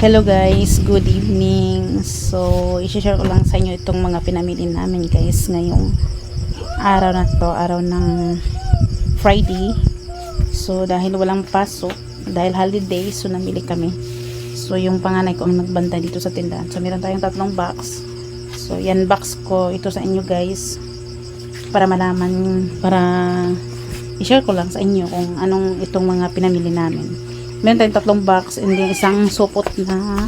Hello guys, good evening. So, i-share ko lang sa inyo itong mga pinamili namin guys ngayong araw na to, araw ng Friday. So, dahil walang pasok, dahil holiday, so namili kami. So, yung panganay ko ang nagbantay dito sa tindahan. So, meron tayong 3 box. So, yan box ko ito sa inyo guys para malaman, para i-share ko lang sa inyo kung anong itong mga pinamili namin. Meron tayong 3 box and then isang supot na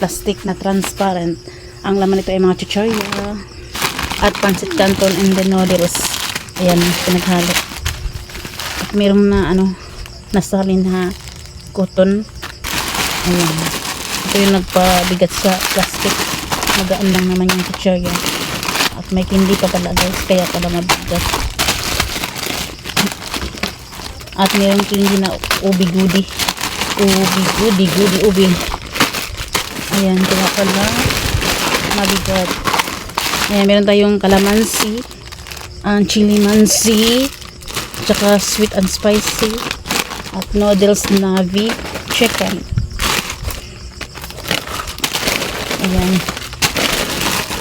plastic na transparent. Ang laman nito ay mga chichorya at pancit canton and the noodles. Ayan, pinaghalo. At meron na nasalin na cotton. Ayan. Ito yung nagpabigat sa plastic. Magaan lang naman yung chichorya. At may candy pa pala guys, kaya pala mabigat. At meron candy na ubi-gudi. Ubi. Ayan, kaya pala mabigat. Ayan, meron tayong kalamansi, chili mansi, tsaka sweet and spicy, at noodles na beef chicken. Ayan,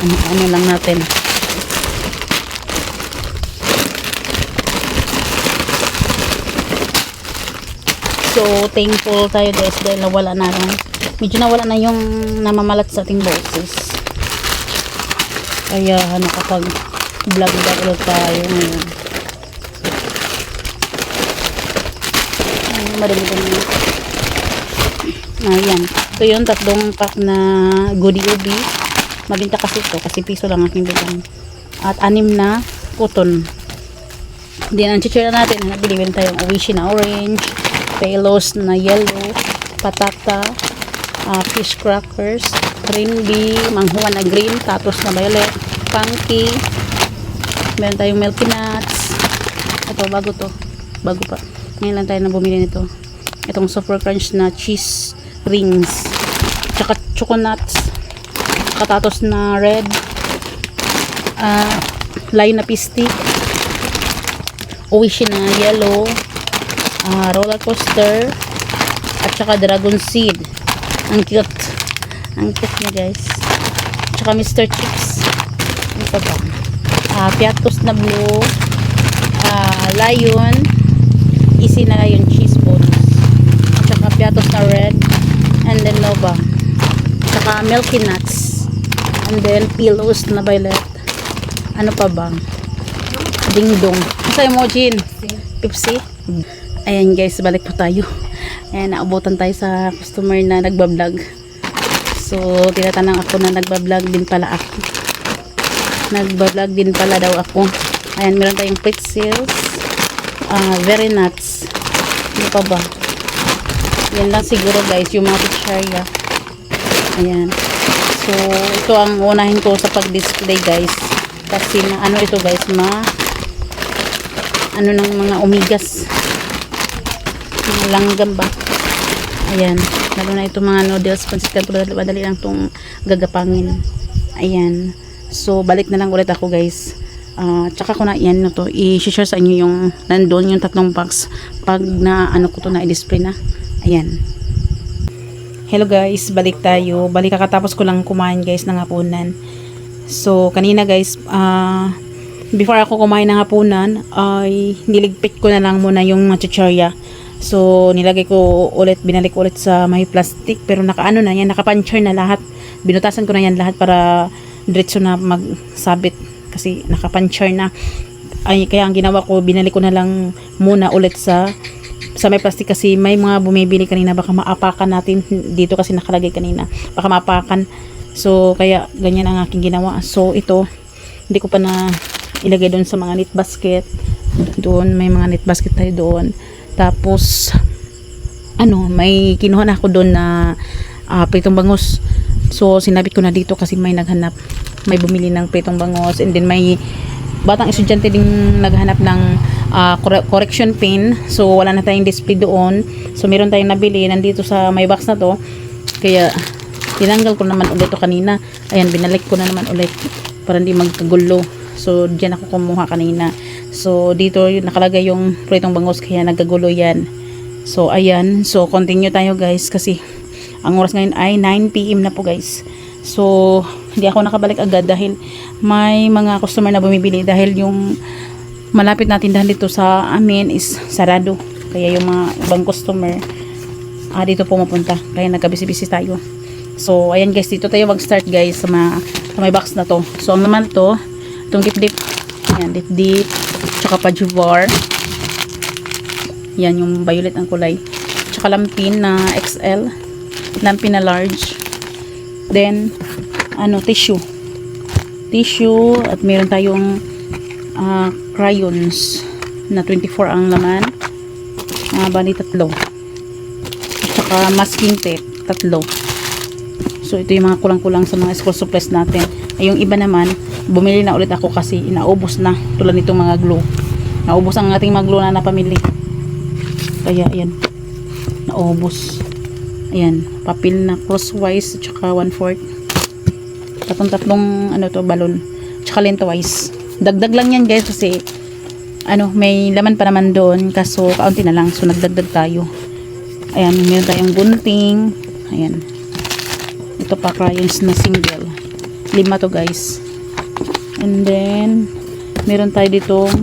ano lang natin. So, thankful tayo guys dahil nawala na lang. Medyo nawala na yung namamalat sa ating boses. Kaya nakapag vlog ulit tayo ngayon. Madami. Ayan. Ito yung 3 pack na goodie ubi. Mabinta kasi ito kasi piso lang aking bilang. At 6 na cotton. Then ang chichira natin, nabili tayong Oishi na orange, pelos na yellow, patata, fish crackers, green bee, manghuan na green, tatos na violet, funky. Meron tayong milky nuts. Ito, bago pa. Ngayon lang tayo na bumili nito. Itong super crunch na cheese rings, tsaka choco nuts, katatos na red, lime na pistik, Oishi na yellow, roller coaster, at saka dragon seed. Ang cute niya guys. Tsaka Mr. Chips. Ano pa ba? Piatos na blue, lion, easy na lion cheese balls, at saka piatos na red, and then nova, tsaka milky nuts, and then pillows na violet. Ano pa ba? Ding dong. Sa emoji Pepsi. Ayan guys, balik po tayo. Ayan, naabutan tayo sa customer na nagbablog. So, tinatanong ako na nagbablog din pala ako. Nagbablog din pala daw ako. Ayan, meron tayong pretzels, very nuts. Ano pa ba? Yan lang siguro guys, yung mga chichirya. Ayan. So, ito ang unahin ko sa pag-display guys. Kasi na ito guys, ng mga omegas. Langgam ba? Ayan, lalo na itong mga noodles, pancit canton, madali lang itong gagapangin. Ayan, so balik na lang ulit ako guys. Tsaka ko na yan i-share sa inyo yung nandun yung 3 box pag na ko to na i-display na. Ayan. Hello guys, balik tayo. Kakatapos ko lang kumain guys ng hapunan. So kanina guys, before ako kumain ng hapunan ay niligpit ko na lang muna yung chichorya. So, binalik ulit sa may plastic. Pero nakaano na yan, nakapuncture na lahat. Binutasan ko na yan lahat para diretso na magsabit. Kasi nakapuncture na. Ay, kaya ang ginawa ko, binalik ko na lang muna ulit sa may plastic. Kasi may mga bumibili kanina, baka maapakan natin. Dito kasi nakalagay kanina. Baka maapakan. So, kaya ganyan ang aking ginawa. So, ito, hindi ko pa na ilagay doon sa mga knit basket. Doon, may mga knit basket tayo doon. Tapos may kinuha na ako doon na pritong bangus. So sinabit ko na dito kasi may bumili ng pritong bangus, and then may batang estudyante din naghanap ng correction pen. So wala na tayong display doon. So meron tayong nabili nandito sa may box na to. Kaya tinanggal ko naman ulit to kanina. Ayan, binalik ko na naman ulit para hindi magkagulo. So diyan ako kumuha kanina. So dito nakalagay yung pritong bangus kaya nagkagulo yan. So ayan, so continue tayo guys kasi Ang oras ngayon ay 9 PM na po guys. So, hindi ako nakabalik agad dahil may mga customer na bumibili dahil yung malapit na tindahan dito sa amin is sarado. Kaya yung mga ibang customer dito pumupunta. Kaya nagkabisi-bisi tayo. So, ayan guys, dito tayo mag-start guys sa may box na to. So, ang naman to, itong dip-dip. Ayan, dip-dip. Tsaka pajuvar. Yan, yung violet ang kulay. Tsaka lampin na XL. Lampin na large. Then, tissue. Tissue. At meron tayong crayons na 24 ang laman. Bali, 3. At saka masking tape. 3. So, ito yung mga kulang-kulang sa mga school supplies natin. Ay, yung iba naman, bumili na ulit ako kasi inaubos na. Tulad nitong mga glue. Naubos ang ating mga glue na napamili. Kaya, ayan. Naubos. Ayan. Papel na crosswise at saka 1/4. Tatlong balon. Tsaka lengthwise. Dagdag lang yan guys kasi may laman pa naman doon kaso kaunti na lang. So, nagdagdag tayo. Ayan. Meron tayong gunting. Ayan. Ito pa crayons na single. 5 to guys. And then, meron tayo ditong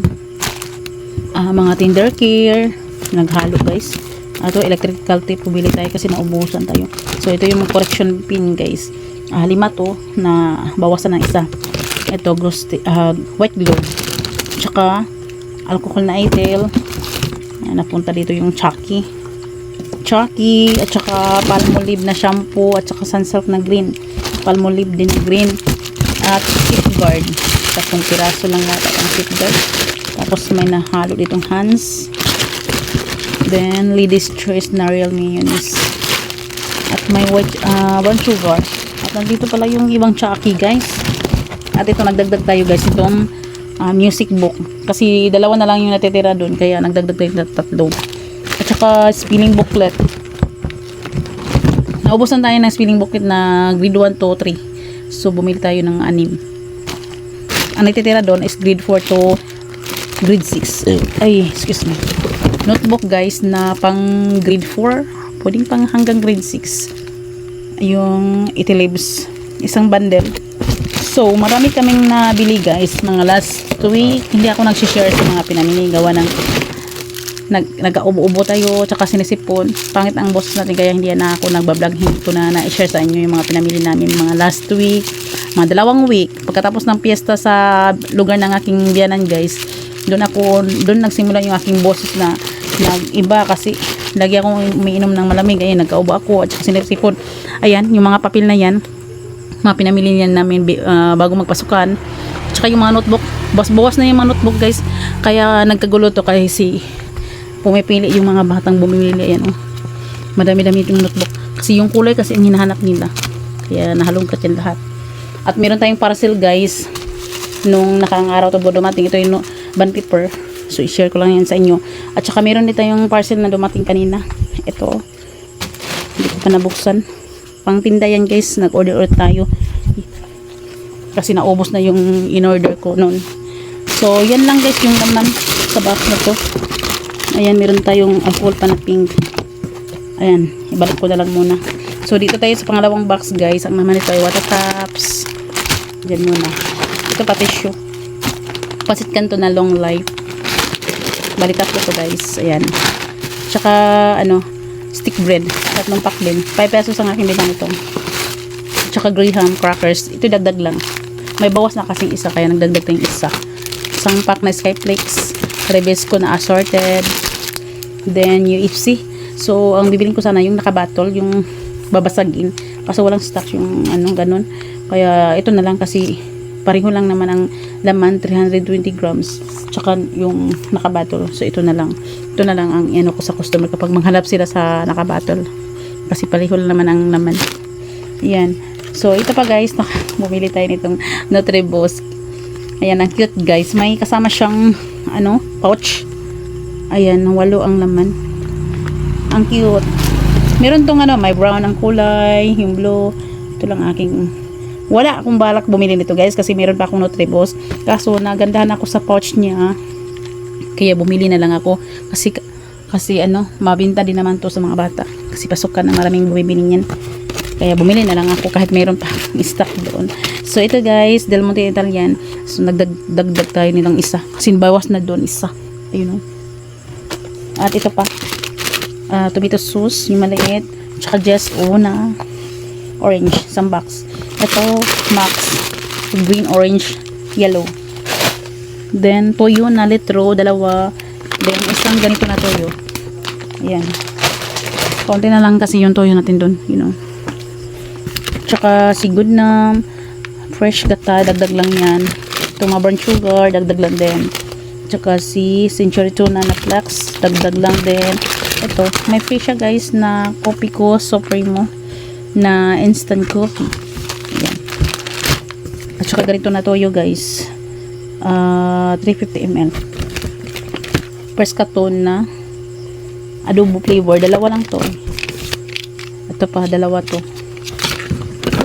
mga Tinder Care. Naghalo guys. Ito, electrical tape. Pumili tayo kasi naubusan tayo. So, ito yung correction pin guys. 5 to na bawasan ng isa. Ito, white glue. Tsaka, alcohol na etel. Napunta dito yung Chucky. At tsaka Palmolive na shampoo. At tsaka Sunsilk na green. Palmolive din na green. At safeguard. Tapos piraso lang natin ang safeguard. Tapos may nahalo ditong hands. Then, Ladies Choice na Real Mayonnaise. At may white, brown sugar. At nandito pala yung ibang Chucky, guys. At ito, nagdagdag tayo, guys. Itong music book. Kasi 2 na lang yung natitira doon. Kaya, nagdagdag tayo ng 3. At saka, spelling booklet. Naubusan tayo ng spelling booklet na grade 1 to 3. So, bumili tayo ng 6. Ang natitira doon is grade 4 to grade 6. Ay, excuse me. Notebook guys na pang grade 4, pwedeng pang hanggang grade 6. Yung itilibs, isang bundle. So, marami kaming nabili guys, mga last week. Hindi ako nag-share sa mga pinamili, gawa ng nagkaubo-ubo tayo, tsaka sinisipon. Pangit ang boss natin, kaya hindi na ako nagbablog. Hindi ko na na-share sa inyo yung mga pinamili namin mga last week, mga 2 week. Pagkatapos ng piyesta sa lugar ng aking biyanan guys, doon nagsimula yung aking boses na nag-iba kasi lagi akong umiinom ng malamig. Ayan, nagkaubo ako at sinisipon. Ayan, yung mga papel na yan, mga pinamili yan namin bago magpasukan. Tsaka yung mga notebook, bawas na yung mga notebook guys. Kaya nagkagulo to kasi pumipili yung mga batang bumili. Ayan, madami-dami yung notebook. Kasi yung kulay kasi ang hinahanap nila. Kaya nahalongkat yan lahat. At meron tayong parcel guys. Nung nakang araw to dumating, ito yung bond paper. So, i-share ko lang yan sa inyo. At saka meron dito yung parcel na dumating kanina. Ito. Hindi ko pa nabuksan. Pang tinda yan guys. Nag-order ulit tayo. Kasi naubos na yung in-order ko noon. So, yan lang guys yung naman sa box na to. Ayan, meron tayong alcohol pa na pink. Ayan, ibalik ko na lang muna. So, dito tayo sa pangalawang box guys. Ang naman ito ay water cups. Diyan muna. Ito pa tissue. Pasit kanto na long life. Bali 3 to guys. Ayan. Tsaka, stick bread. 3 pack din. 5 pesos ang aking bilang ito. Tsaka Graham crackers. Ito dagdag lang. May bawas na kasing isa, kaya nagdagdag tayong isa. Isang pack na Skyflakes. Rebesco na assorted. Then, UFC. So, ang bibiling ko sana yung nakabattle, yung babasagin. Kasi walang stock yung ganun. Kaya, ito na lang kasi pareho lang naman ang laman, 320 grams. Tsaka yung nakabattle. So, ito na lang. Ito na lang ang ko sa customer kapag manghalap sila sa nakabattle. Kasi pareho lang naman ang laman. Ayan. So, ito pa guys. Bumili tayo nitong Nutribos. Ayan, ang cute guys. May kasama siyang, pouch. Ayan, 8 ang laman. Ang cute. Meron tong may brown ang kulay, yung blue. Ito lang aking, wala akong balak bumili nito guys kasi meron pa akong Nutribos. Kaso nagandahan ako sa pouch niya. Kaya bumili na lang ako kasi mabinta din naman to sa mga bata. Kasi pasukan na maraming bumibili niyan. Kaya bumili na lang ako kahit mayroon pa akong stock doon. So ito guys, Del Monte Italian. So nagdagdag tayo nilang isa. Kasi bawas na doon isa. Ayun o. At ito pa. Tomato sauce, yung maliit. Tsaka just na orange, isang box. Ito, Max. Green, orange, yellow. Then, toyo na litro, dalawa. Then, isang ganito na toyo. Ayan. Konti na lang kasi yung toyo natin doon, you know. Tsaka si Goodnam, fresh gata, dagdag lang yan. Ito mga brown sugar, dagdag lang din. Tsaka si Century Tuna na flax, dagdag lang din. Ito, may free siya guys na coffee ko, Supremo, na instant coffee. Ayan. At tsaka ganito na toyo guys. 350 ml. Pescaton na adobo flavor, dalawa lang to. Ito pa, dalawa to.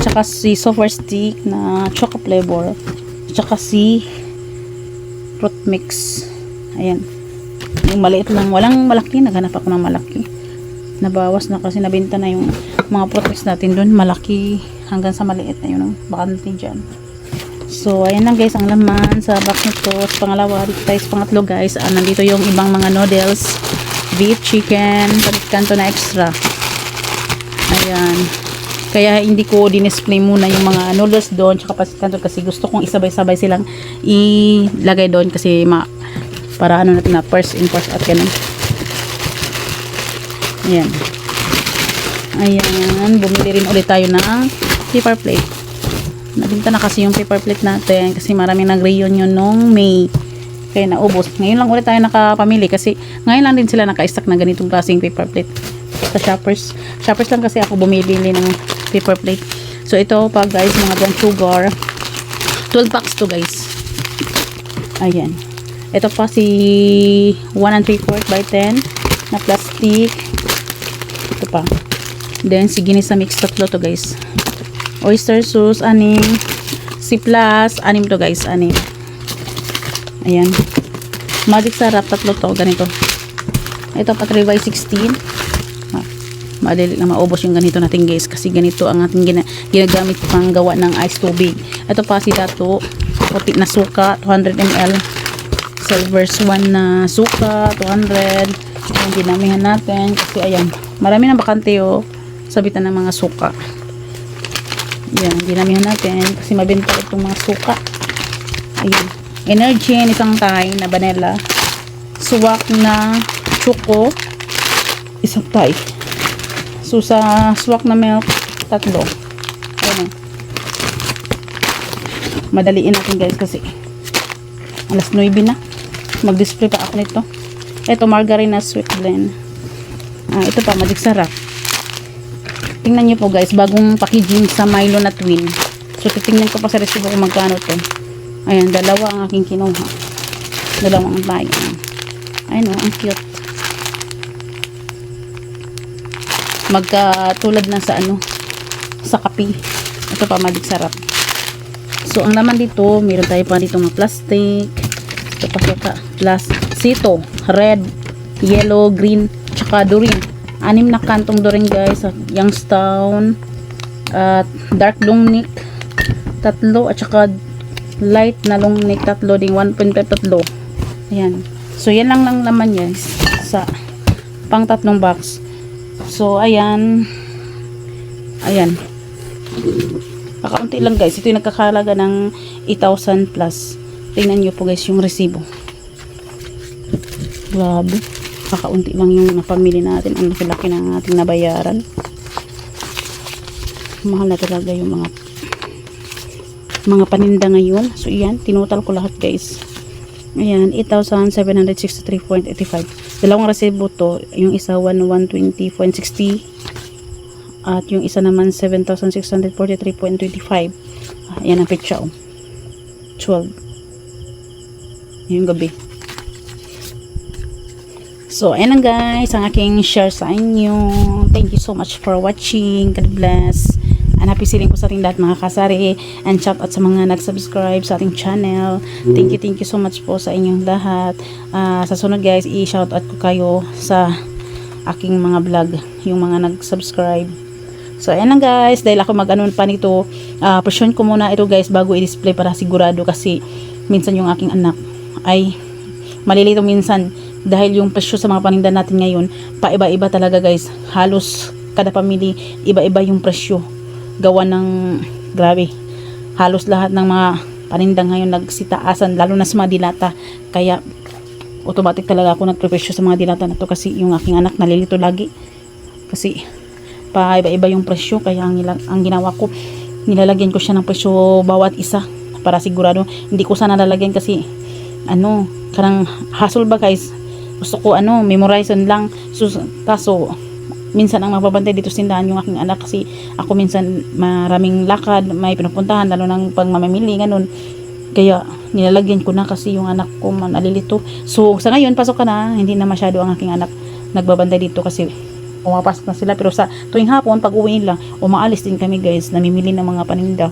Tsaka si software stick na choco flavor. Tsaka si fruit mix. Ayan. Yung maliit lang. Walang malaki. Naghanap ako ng malaki. Nabawas na kasi nabenta na yung mga fruit mix natin doon. Malaki hanggang sa maliit na yun. Bakante dyan. So, ayan lang guys ang laman sa box nito. Sa pangalawa, dito tayo sa pangatlo guys. Nandito yung ibang mga noodles. Beef, chicken, kanto na extra. Ayan. Kaya hindi ko dinisplay muna yung mga noodles doon tsaka kanto kasi gusto kong isabay-sabay silang ilagay doon kasi para ano natin na first in first out ganun. Ayan. Ayan. Bumili rin ulit tayo ng paper plate. Nabinta na kasi yung paper plate natin kasi maraming nag-reunion nung May. Kaya naubos. Ngayon lang ulit tayo nakapamili kasi ngayon lang din sila naka-stock na ganitong klaseng paper plate. Sa Shoppers. Shoppers lang kasi ako bumili ng paper plate. So ito pa guys, mga brown sugar. 12 packs to guys. Ayan. Ito pa si 1 3/4 by 10 na plastic. Ito pa. Then si Ginisa mix tatlo to guys. Oyster sauce, 6. Si plus, 6 to guys, 6. Ayan. Magic sarap, tatlo to, ganito. Ito pa 3 by 16. Madali na maubos yung ganito natin guys kasi ganito ang ating ginagamit pang gawa ng ice tubig. Ito pa si Dato, puti na suka, 200 ml. Silver's 1 na suka, 200. Yung dinamihan natin kasi ayan, marami na bakante sabitan ng mga suka. Ayan, dinamihan natin kasi mabenta itong mga suka. Ayan. Energy, isang tay na vanilla. Suwak na choco, isang tay. So, sa swak na milk, 3. Ayan. Madaliin natin guys kasi alas 9 na. Mag-display pa ako nito. Ito, margarine na sweet blend. Ito pa, magic sarap. Tingnan nyo po guys, bagong packaging sa Milo na twin. So, titingnan ko pa sa resibo kung magkano to. Ayan, dalawa ang aking kinuha. Dalawang tayo. Ayan o, ang cute. Magkatulad na sa sa kape. Ito pa, magic sarap. So ang laman dito, meron tayo pa dito mga plastic. Ito pa suka plus sito, red, yellow, green, tsaka durin. 6 na kantong durin guys. Youngstown at dark long neck 3 at saka light na long neck 3 ding 1.5 tatlo. Ayan. So yan lang laman guys sa pang 3 box. So, ayan. Ayan. Kakaunti lang guys. Ito yung nagkakalaga ng 8,000 plus. Tingnan nyo po guys yung resibo. Grabe. Kakaunti lang yung napamili natin. Ang laki ng ating nabayaran. Mahal na talaga yung mga paninda ngayon. So, ayan. Tinutal ko lahat guys. Ayan. 8,763.85. Dalawang resibo to, yung isa 120.60 at yung isa naman 7,643.25. Ayan ang picture 12 yung gabi. So ayan lang guys ang aking share sa inyo. Thank you so much for watching. God bless. And happy selling po sa ating lahat mga kasari. And shout out sa mga nag-subscribe sa ating channel. Thank you so much po sa inyong lahat. Sa sunod guys, i-shout out ko kayo sa aking mga vlog. Yung mga nag-subscribe. So ayan lang guys, dahil ako mag-ano pa nito, presyon ko muna ito guys bago i-display para sigurado, kasi minsan yung aking anak ay malilito minsan dahil yung presyo sa mga paninda natin ngayon paiba-iba talaga guys. Halos kada pamilya iba-iba yung presyo, gawa ng grabe, halos lahat ng mga paninda ngayon nagsitaasan, lalo na sa mga dilata. Kaya automatic talaga ako nagprepresyo sa mga dilata na to, kasi yung aking anak nalilito lagi kasi pa iba-iba yung presyo. Kaya ang ginawa ko, nilalagyan ko siya ng presyo bawat isa para sigurado. Hindi ko sana lalagyan kasi karang hassle ba guys, gusto ko memorize lang. Kaso minsan ang mababantay dito sa tindahan yung aking anak, kasi ako minsan maraming lakad, may pinupuntahan, lalo ng pagmamamili ganun. Kaya nilalagyan ko na kasi yung anak ko nalilito. So sa ngayon pasok ka na, hindi na masyado ang aking anak nagbabantay dito kasi pumapasok na sila. Pero sa tuwing hapon pag uwi nila, umaalis din kami guys, namimili ng mga paninda,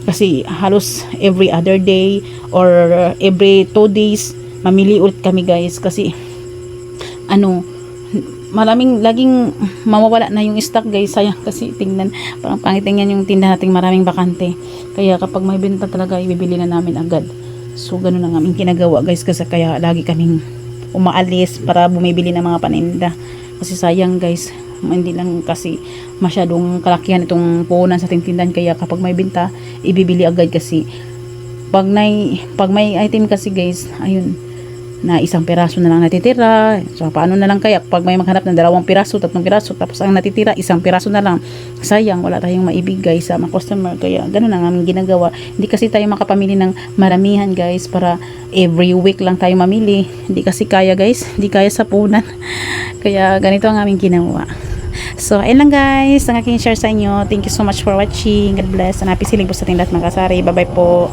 kasi halos every other day or every 2 days mamili ulit kami guys. Kasi maraming laging mawawala na yung stock guys. Sayang kasi tingnan, parang pangit tingnan yung tindahan nating maraming bakante. Kaya kapag may benta talaga, ibibili na namin agad. So ganun ang aming ginagawa guys, kasi kaya lagi kaming umaalis para bumibili ng mga paninda. Kasi sayang guys, hindi lang kasi masyadong kalakihan itong puhunan sa tindahan. Kaya kapag may benta, ibibili agad. Kasi pag may item kasi guys, ayun, na 1 piraso na lang natitira. So paano na lang kaya pag may maghanap ng 2 piraso, 3 piraso, tapos ang natitira 1 piraso na lang, sayang, wala tayong maibigay sa mga customer. Kaya ganun ang aming ginagawa. Hindi kasi tayo makapamili ng maramihan guys, para every week lang tayo mamili. Hindi kasi kaya guys, hindi kaya sa punan. Kaya ganito ang aming ginawa. So ayun lang guys ang aking share sa inyo. Thank you so much for watching. God bless, and happy selling po sa ating lahat mga kasari. Bye bye po.